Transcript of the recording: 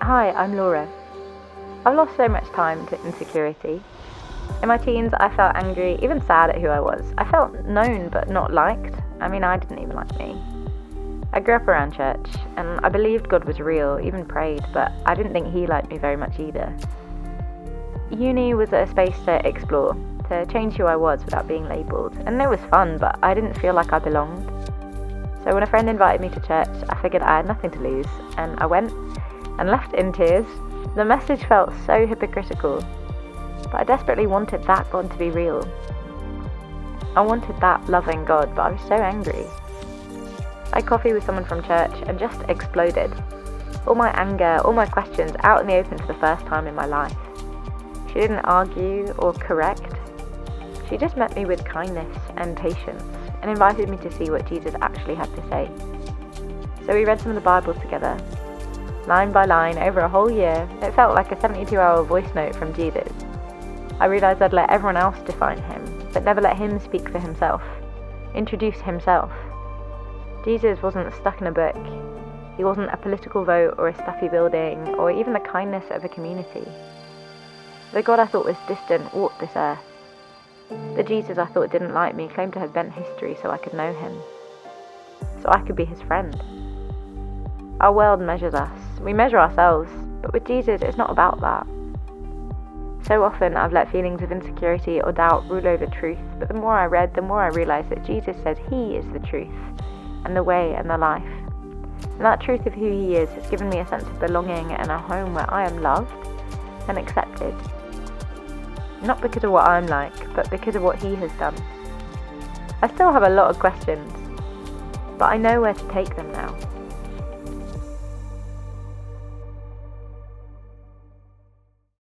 Hi, I'm Laura. I've lost so much time to insecurity. In my teens, I felt angry, even sad at who I was. I felt known but not liked. I didn't even like me. I grew up around church, and I believed God was real, even prayed, but I didn't think He liked me very much either. Uni was a space to explore, to change who I was without being labelled, and it was fun, but I didn't feel like I belonged. So when a friend invited me to church, I figured I had nothing to lose, and I went and left in tears. The message felt so hypocritical, but I desperately wanted that God to be real. I wanted that loving God, but I was so angry. I had coffee with someone from church and just exploded. All my anger, all my questions out in the open for the first time in my life. She didn't argue or correct. She just met me with kindness and patience and invited me to see what Jesus actually had to say. So we read some of the Bible together, line by line, over a whole year. It felt like a 72-hour voice note from Jesus. I realised I'd let everyone else define Him, but never let Him speak for Himself, introduce Himself. Jesus wasn't stuck in a book. He wasn't a political vote or a stuffy building or even the kindness of a community. The God I thought was distant walked this earth. The Jesus I thought didn't like me claimed to have bent history so I could know Him, so I could be His friend. Our world measures us. We measure ourselves, but with Jesus it's not about that. So often I've let feelings of insecurity or doubt rule over truth, but the more I read, the more I realised that Jesus says He is the truth and the way and the life. And that truth of who He is has given me a sense of belonging and a home where I am loved and accepted. Not because of what I'm like, but because of what He has done. I still have a lot of questions, but I know where to take them now.